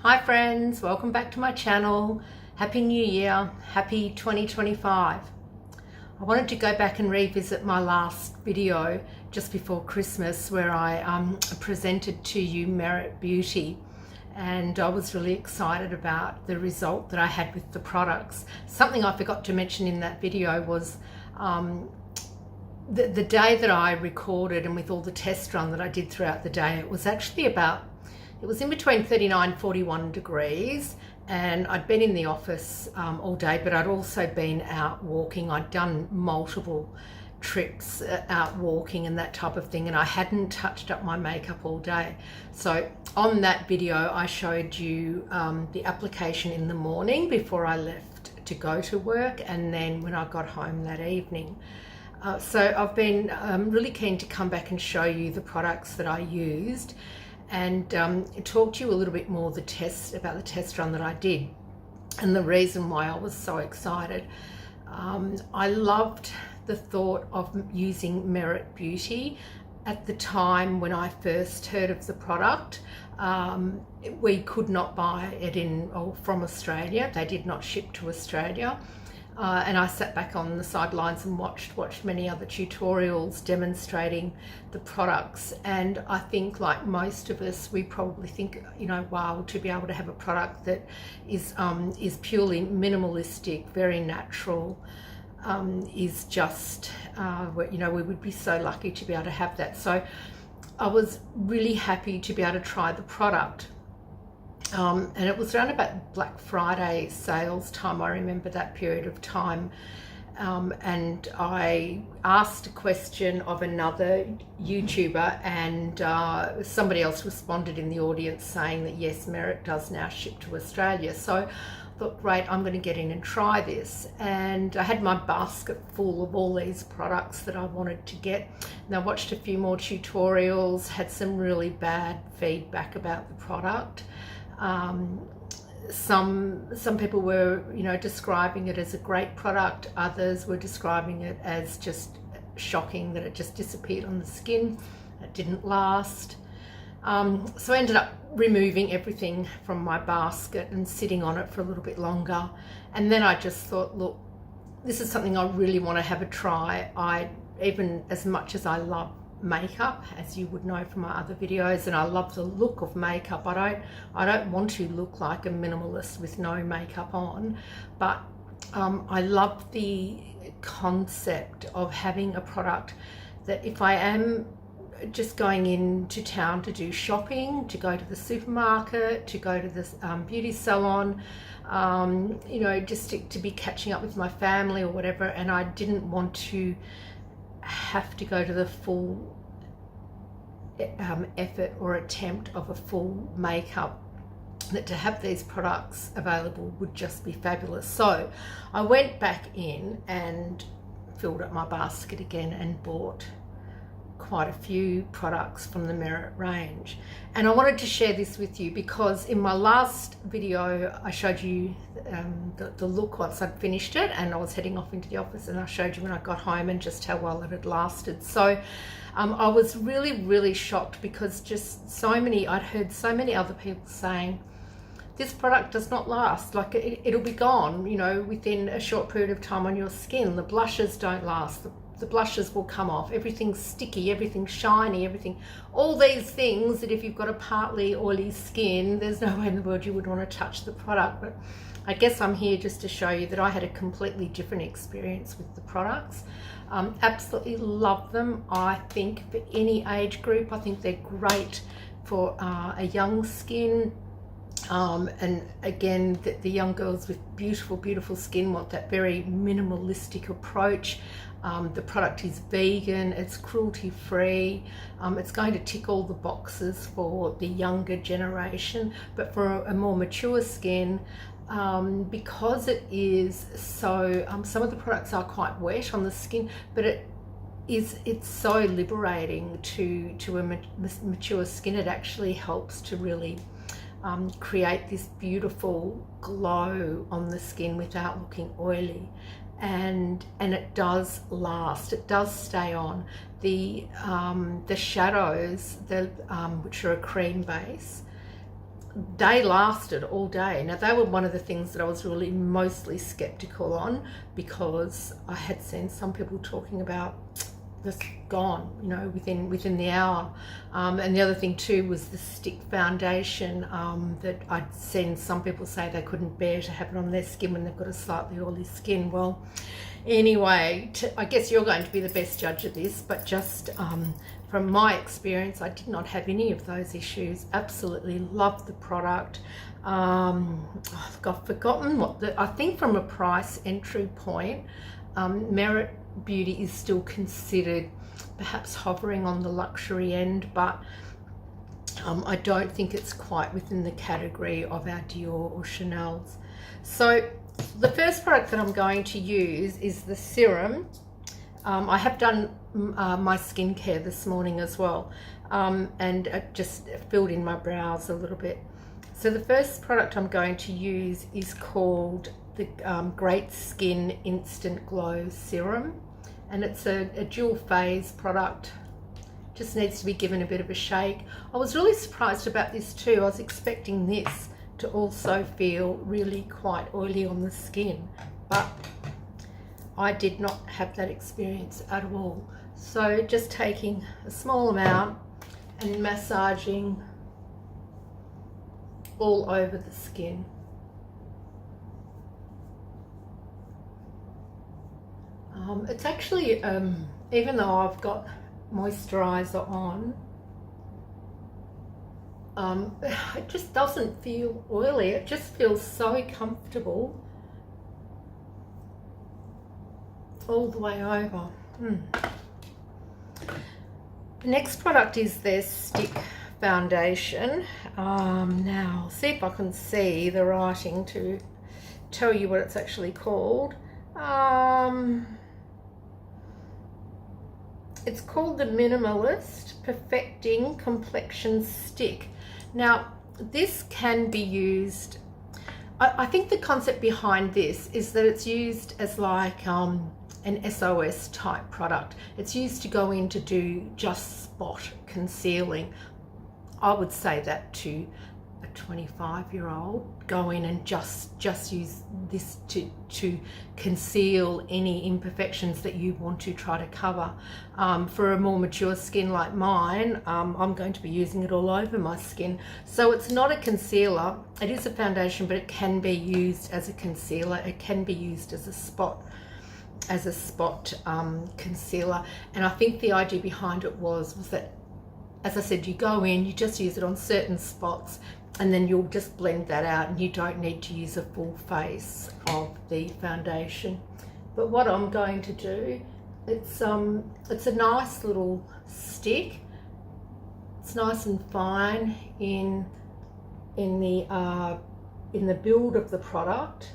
Hi friends, welcome back to my channel. Happy New Year, happy 2025. I wanted to go back and revisit my last video just before Christmas where I presented to you Merit Beauty, and I was really excited about the result that I had with the products. Something I forgot to mention in that video was the day that I recorded, and with all the test run that I did throughout the day, it was actually it was in between 39 and 41 degrees, and I'd been in the office all day, but I'd also been out walking. I'd done multiple trips out walking and that type of thing, and I hadn't touched up my makeup all day. So on that video I showed you the application in the morning before I left to go to work, and then when I got home that evening. So I've been really keen to come back and show you the products that I used and talk to you a little bit more about the test run that I did and the reason why I was so excited. I loved the thought of using Merit Beauty. At the time when I first heard of the product, we could not buy it from Australia. They did not ship to Australia. And I sat back on the sidelines and watched many other tutorials demonstrating the products. And I think, like most of us, we probably think, wow, to be able to have a product that is purely minimalistic, very natural, is just, we would be so lucky to be able to have that. So I was really happy to be able to try the product. And it was around about Black Friday sales time. I remember that period of time. And I asked a question of another YouTuber, and somebody else responded in the audience saying that yes, Merit does now ship to Australia. So I thought, great, I'm going to get in and try this. And I had my basket full of all these products that I wanted to get. And I watched a few more tutorials, had some really bad feedback about the product. Some people were, describing it as a great product. Others were describing it as just shocking, that it just disappeared on the skin. It didn't last. So I ended up removing everything from my basket and sitting on it for a little bit longer. And then I just thought, look, this is something I really want to have a try. Even as much as I love makeup, as you would know from my other videos, and I love the look of makeup, I don't want to look like a minimalist with no makeup on, but I love the concept of having a product that if I am just going into town to do shopping, to go to the supermarket, to go to this beauty salon, just to be catching up with my family or whatever, and I didn't want to have to go to the full effort or attempt of a full makeup, that to have these products available would just be fabulous. So I went back in and filled up my basket again and bought quite a few products from the Merit range. And I wanted to share this with you because in my last video I showed you the look once I'd finished it, and I was heading off into the office, and I showed you when I got home and just how well it had lasted. So I was really shocked because I'd heard so many other people saying this product does not last, like it'll be gone, within a short period of time on your skin. The blushes don't last. The blushes will come off, everything's sticky, everything's shiny, all these things that if you've got a partly oily skin, there's no way in the world you would want to touch the product. But I guess I'm here just to show you that I had a completely different experience with the products. Absolutely love them. I think for any age group, I think they're great for a young skin. And again, the young girls with beautiful skin want that very minimalistic approach. The product is vegan, it's cruelty free, it's going to tick all the boxes for the younger generation. But for a more mature skin, because it is so, some of the products are quite wet on the skin, but it's so liberating to a mature skin. It actually helps to really create this beautiful glow on the skin without looking oily. And it does last, it does stay on. The shadows, which are a cream base, they lasted all day. Now, they were one of the things that I was really mostly skeptical on, because I had seen some people talking about just gone, you know, within the hour. And the other thing too was the stick foundation, that I'd seen some people say they couldn't bear to have it on their skin when they've got a slightly oily skin. Well, anyway, I guess you're going to be the best judge of this, but just from my experience, I did not have any of those issues. Absolutely loved the product. I've forgotten I think from a price entry point, Merit Beauty is still considered perhaps hovering on the luxury end, but I don't think it's quite within the category of our Dior or Chanel's. So the first product that I'm going to use is the serum. I have done my skincare this morning as well, and I just filled in my brows a little bit. So the first product I'm going to use is called the Great Skin Instant Glow Serum, and it's a dual phase product. Just needs to be given a bit of a shake. I was really surprised about this too. I was expecting this to also feel really quite oily on the skin, but I did not have that experience at all. So just taking a small amount and massaging all over the skin. It's actually, even though I've got moisturizer on, it just doesn't feel oily. It just feels so comfortable all the way over. The next product is their stick foundation. Now, see if I can see the writing to tell you what it's actually called. It's called the Minimalist Perfecting Complexion Stick. Now, this can be used, I think the concept behind this is that it's used as like an SOS type product. It's used to go in to do just spot concealing. I would say that to a 25-year-old, go in and just use this to conceal any imperfections that you want to try to cover. For a more mature skin like mine, I'm going to be using it all over my skin. So it's not a concealer, it is a foundation, but it can be used as a concealer. It can be used as a spot concealer. And I think the idea behind it was that, as I said, you go in, you just use it on certain spots, and then you'll just blend that out, and you don't need to use a full face of the foundation. But what I'm going to do, it's a nice little stick. It's nice and fine in the build of the product.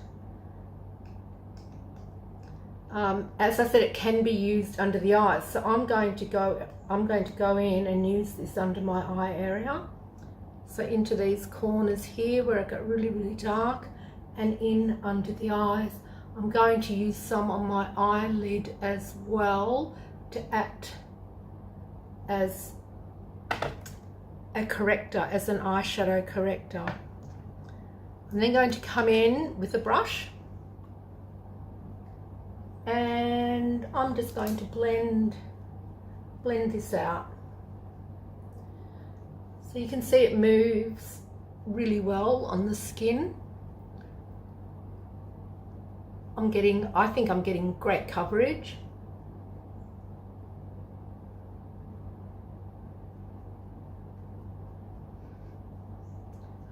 As I said, it can be used under the eyes, so I'm going to go in and use this under my eye area. So into these corners here where it got really, really dark, and in under the eyes. I'm going to use some on my eyelid as well to act as a corrector, as an eyeshadow corrector. I'm then going to come in with a brush, and I'm just going to blend this out. So you can see it moves really well on the skin. I think I'm getting great coverage.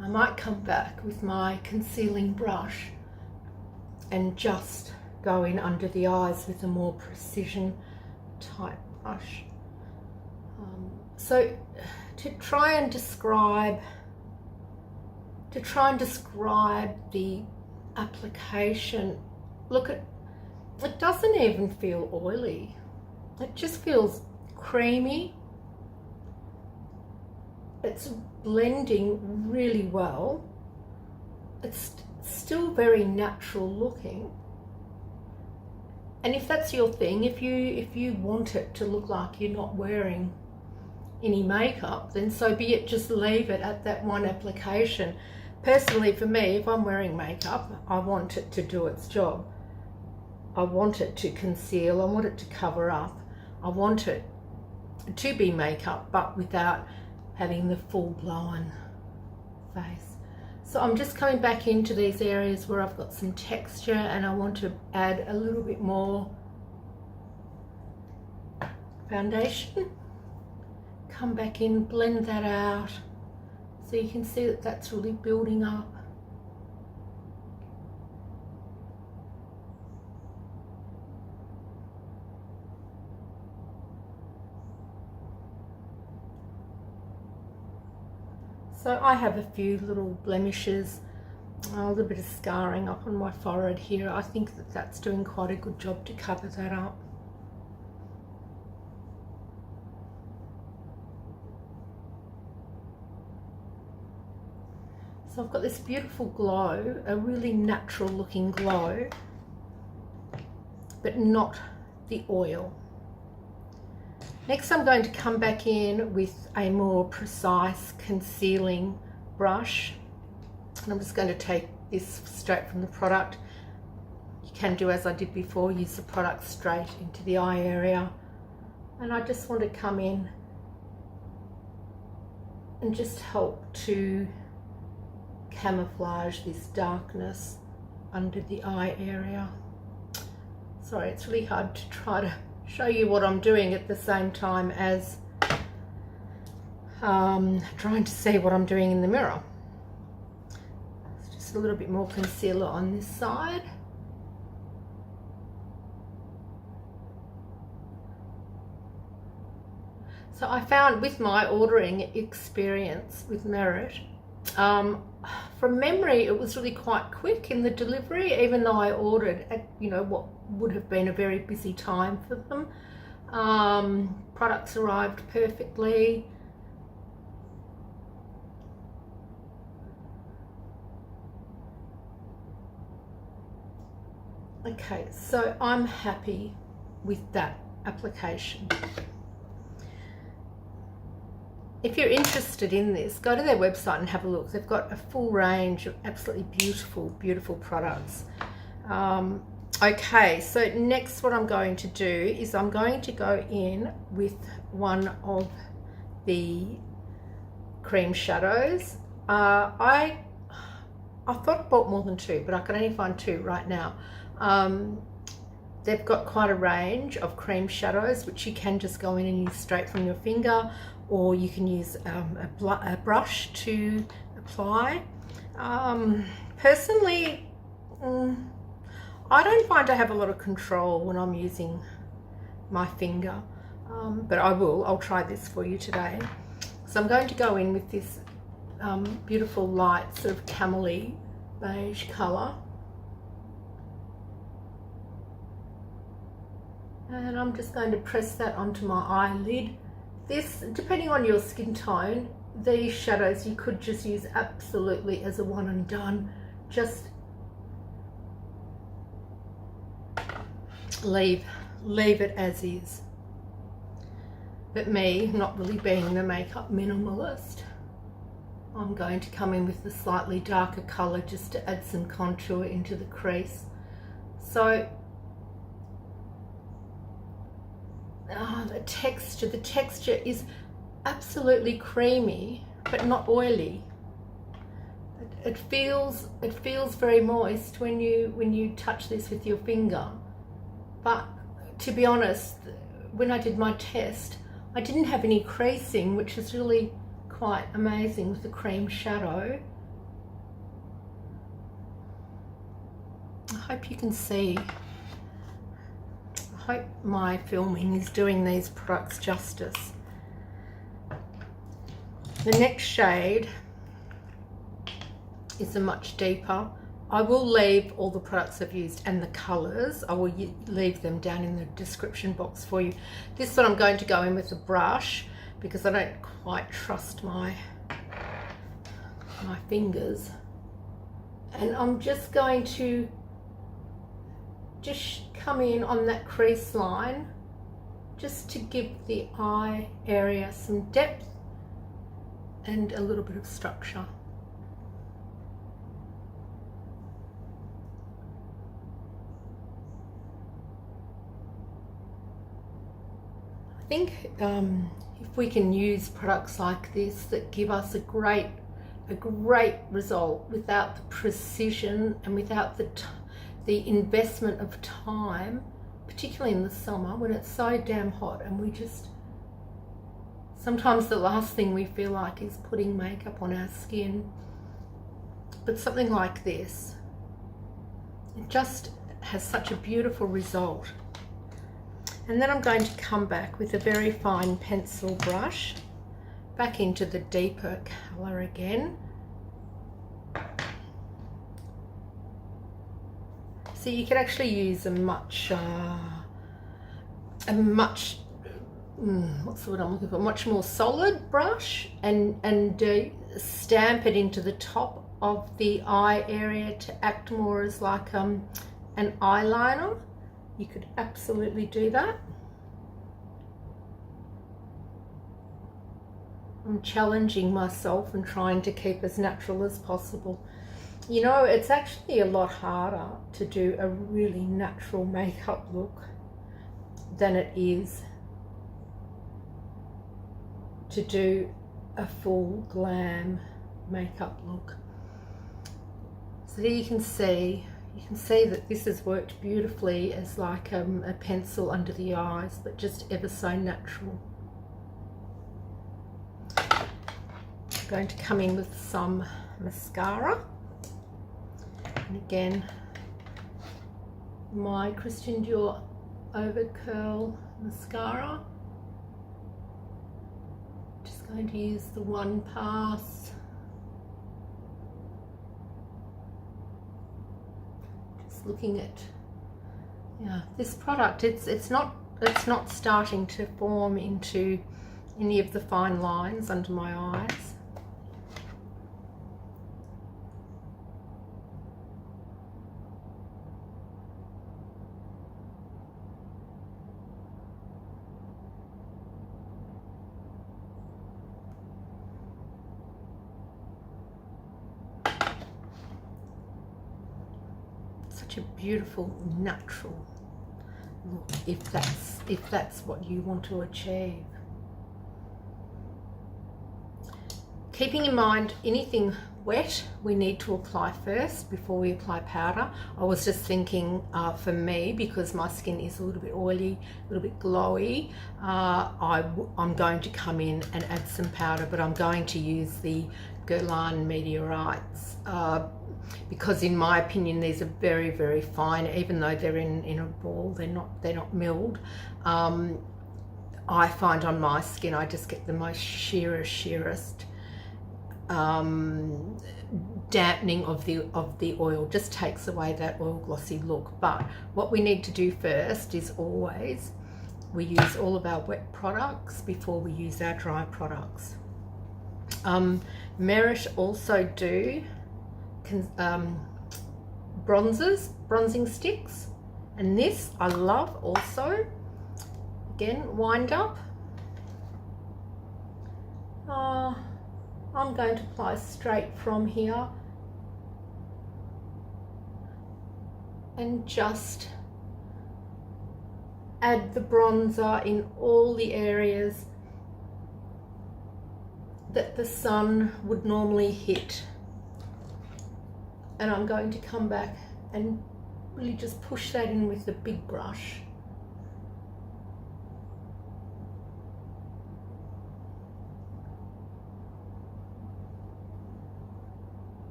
I might come back with my concealing brush and just go in under the eyes with a more precision type brush. So to try and describe the application, look, it doesn't even feel oily. It just feels creamy. It's blending really well. It's still very natural looking. And if that's your thing, if you want it to look like you're not wearing any makeup, then so be it, just leave it at that one application. Personally, for me, if I'm wearing makeup, I want it to do its job. I want it to conceal, I want it to cover up, I want it to be makeup, but without having the full-blown face. So I'm just coming back into these areas where I've got some texture and I want to add a little bit more foundation. Come back in, blend that out, so you can see that that's really building up. So I have a few little blemishes, a little bit of scarring up on my forehead here. I think that that's doing quite a good job to cover that up. So I've got this beautiful glow, a really natural looking glow, but not the oil. Next, I'm going to come back in with a more precise concealing brush. And I'm just going to take this straight from the product. You can do as I did before, use the product straight into the eye area. And I just want to come in and just help to camouflage this darkness under the eye area. Sorry, it's really hard to try to show you what I'm doing at the same time as trying to see what I'm doing in the mirror. It's just a little bit more concealer on this side. So I found with my ordering experience with Merit, from memory it was really quite quick in the delivery, even though I ordered at, you know, what would have been a very busy time for them. Products arrived perfectly. Okay, so I'm happy with that application. If you're interested in this, go to their website and have a look. They've got a full range of absolutely beautiful, beautiful products. Okay, so next what I'm going to do is I'm going to go in with one of the cream shadows. I thought I bought more than two, but I can only find two right now. They've got quite a range of cream shadows, which you can just go in and use straight from your finger, or you can use a brush to apply. Personally, I don't find I have a lot of control when I'm using my finger, but I'll try this for you today. So I'm going to go in with this beautiful light sort of camely beige colour. And I'm just going to press that onto my eyelid. This, depending on your skin tone, these shadows you could just use absolutely as a one and done. Just leave it as is. But me, not really being the makeup minimalist, I'm going to come in with the slightly darker colour just to add some contour into the crease. So the texture is absolutely creamy, but not oily. It feels very moist when you touch this with your finger. But to be honest, when I did my test, I didn't have any creasing, which is really quite amazing with the cream shadow. I hope you can see. I hope my filming is doing these products justice. The next shade is a much deeper. I will leave all the products I've used and the colours. I will leave them down in the description box for you. This one I'm going to go in with a brush because I don't quite trust my fingers. And I'm just going to just come in on that crease line just to give the eye area some depth and a little bit of structure. I think if we can use products like this that give us a great result without the precision and without the investment of time, particularly in the summer when it's so damn hot, and we just, sometimes the last thing we feel like is putting makeup on our skin. But something like this, it just has such a beautiful result. And then I'm going to come back with a very fine pencil brush back into the deeper colour again. So you can actually use a much what's the word I'm looking for, much more solid brush, and stamp it into the top of the eye area to act more as like an eyeliner. You could absolutely do that. I'm challenging myself and trying to keep as natural as possible. You know, it's actually a lot harder to do a really natural makeup look than it is to do a full glam makeup look. So there you can see that this has worked beautifully as like a pencil under the eyes, but just ever so natural. I'm going to come in with some mascara, and again my Christian Dior Over Curl mascara. Just going to use the one pass. Just looking at, yeah, this product, it's not starting to form into any of the fine lines under my eyes. Such a beautiful natural look, if that's what you want to achieve. Keeping in mind, anything wet we need to apply first before we apply powder. I was just thinking for me, because my skin is a little bit oily, a little bit glowy, I'm going to come in and add some powder, but I'm going to use the Guerlain Meteorites because in my opinion these are very, very fine. Even though they're in a ball, they're not milled. I find on my skin I just get the most sheerest dampening of the oil. Just takes away that oil glossy look. But what we need to do first is always we use all of our wet products before we use our dry products. Merit also do bronzing sticks, and this I love also. Again, wind up. I'm going to apply straight from here and just add the bronzer in all the areas that the sun would normally hit. And I'm going to come back and really just push that in with the big brush.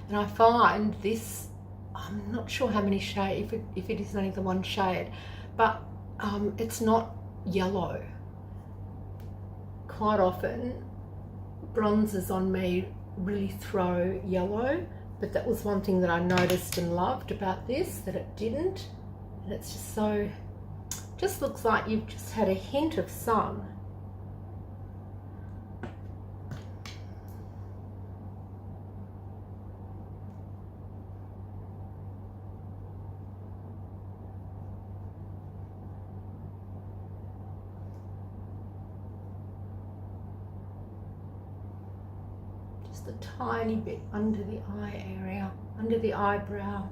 And I find this, I'm not sure how many shades, if it is only the one shade, but it's not yellow. Quite often bronzers on me really throw yellow, but that was one thing that I noticed and loved about this, that it didn't. And it's just so, just looks like you've just had a hint of sun. just a tiny bit under the eye area, under the eyebrow.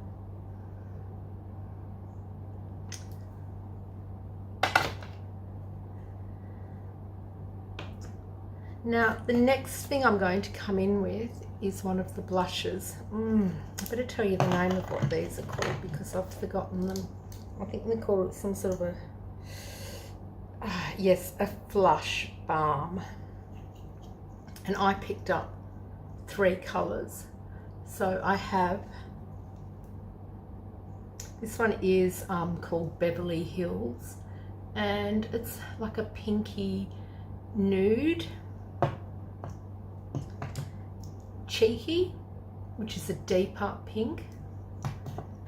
Now the next thing I'm going to come in with is one of the blushes. I better tell you the name of what these are called because I've forgotten them. I think they call it some sort of a, yes, a flush balm. And I picked up 3 colours. So I have, this one is called Beverly Hills, and it's like a pinky nude. Cheeky, which is a deeper pink,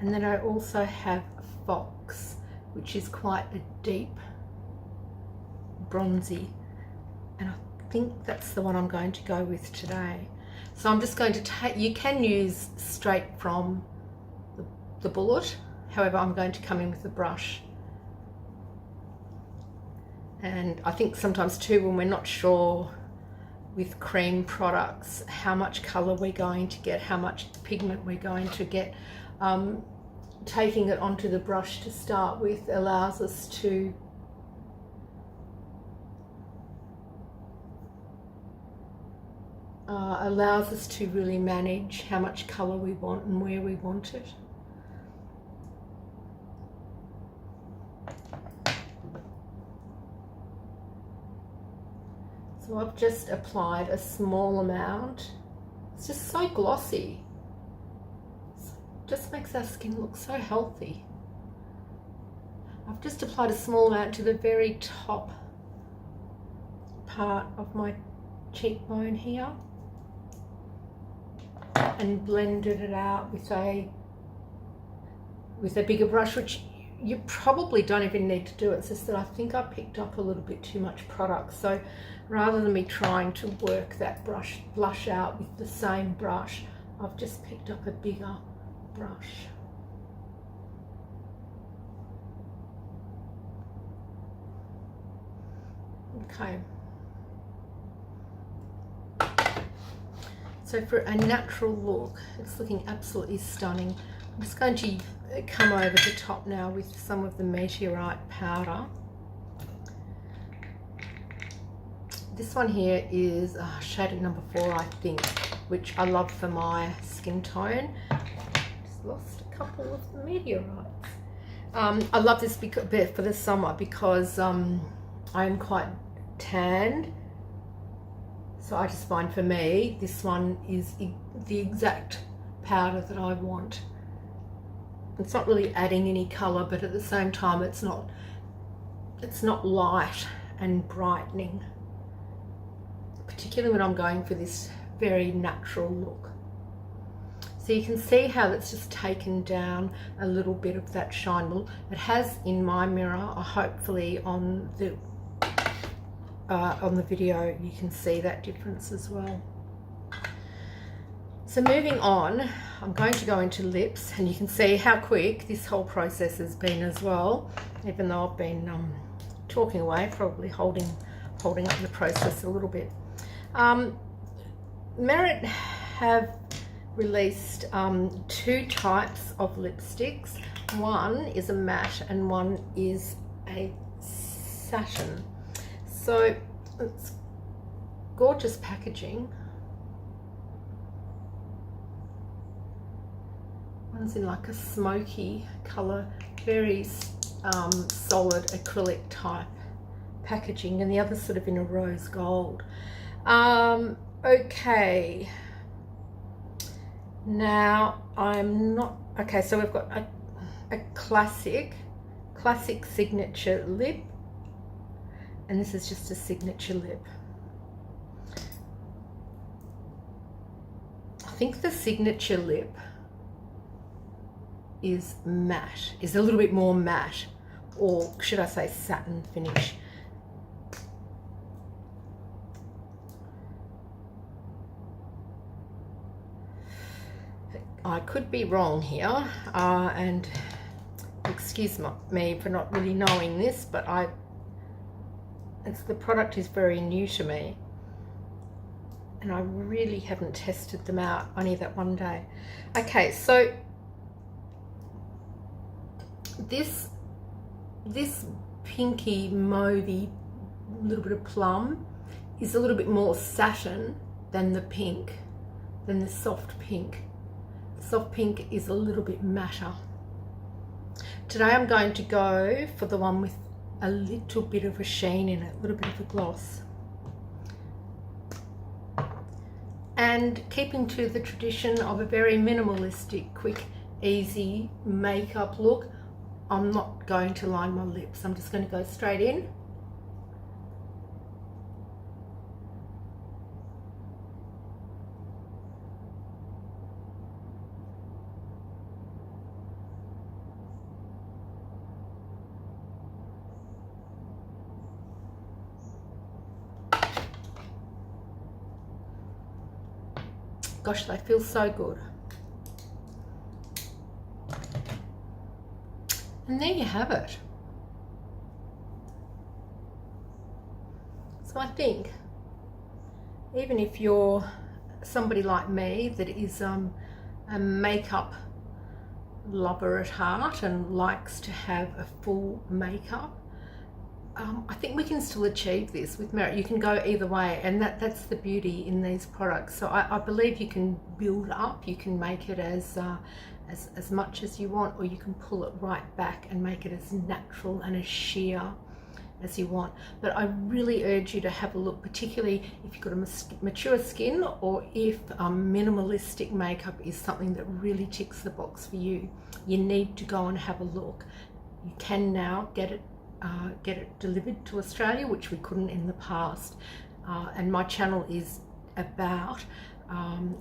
and then I also have Fox, which is quite a deep bronzy, and I think that's the one I'm going to go with today. So I'm just going to take, you can use straight from the bullet, however I'm going to come in with the brush. And I think sometimes too, when we're not sure with cream products how much color we're going to get, how much pigment we're going to get, taking it onto the brush to start with allows us to really manage how much color we want and where we want it. So I've just applied a small amount. It's just so glossy. It just makes our skin look so healthy. I've just applied a small amount to the very top part of my cheekbone here and blended it out with a bigger brush, which you probably don't even need to do. It's just that I think I picked up a little bit too much product. So rather than me trying to work that blush out with the same brush, I've just picked up a bigger brush. Okay. So for a natural look, it's looking absolutely stunning. I'm just going to come over the top now with some of the Meteorite powder. This one here is shade number 4, I think, which I love for my skin tone. Just lost a couple of the Meteorites. I love this for the summer because I am quite tanned. So I just find for me, this one is the exact powder that I want. It's not really adding any colour, but at the same time, it's not light and brightening, particularly when I'm going for this very natural look. So you can see how it's just taken down a little bit of that shine. It has in my mirror, hopefully on the video you can see that difference as well. So moving on, I'm going to go into lips, and you can see how quick this whole process has been as well, even though I've been talking away, probably holding up the process a little bit. Merit have released 2 types of lipsticks. One is a matte and one is a satin. So it's gorgeous packaging. One's in like a smoky colour, very solid acrylic type packaging, and the other's sort of in a rose gold. Okay, now I'm not, okay, so we've got a classic signature lip, and this is just a signature lip. I think the signature lip is matte, is a little bit more matte, or should I say satin finish. I could be wrong here, and excuse me for not really knowing this, but the product is very new to me, and I really haven't tested them out, only that one day. Okay, so this pinky mauvey, little bit of plum, is a little bit more satin than the pink, than the soft pink. The soft pink is a little bit matter. Today I'm going to go for the one with a little bit of a sheen in it, a little bit of a gloss. And keeping to the tradition of a very minimalistic, quick, easy makeup look, I'm not going to line my lips. I'm just going to go straight in. Gosh, they feel so good. And there you have it. So I think even if you're somebody like me that is a makeup lover at heart and likes to have a full makeup, I think we can still achieve this with merit. You can go either way, and that's the beauty in these products. So I believe you can build up, you can make it as much as you want, or you can pull it right back and make it as natural and as sheer as you want. But I really urge you to have a look, particularly if you've got a mature skin, or if minimalistic makeup is something that really ticks the box for you. You need to go and have a look. You can now get it delivered to Australia, which we couldn't in the past. And my channel is about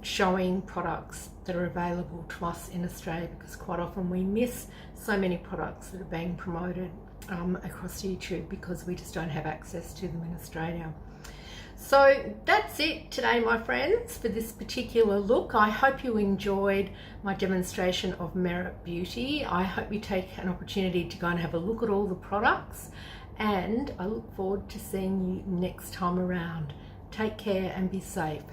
showing products that are available to us in Australia, because quite often we miss so many products that are being promoted across YouTube because we just don't have access to them in Australia. So that's it today, my friends, for this particular look. I hope you enjoyed my demonstration of Merit Beauty. I hope you take an opportunity to go and have a look at all the products, and I look forward to seeing you next time around. Take care and be safe.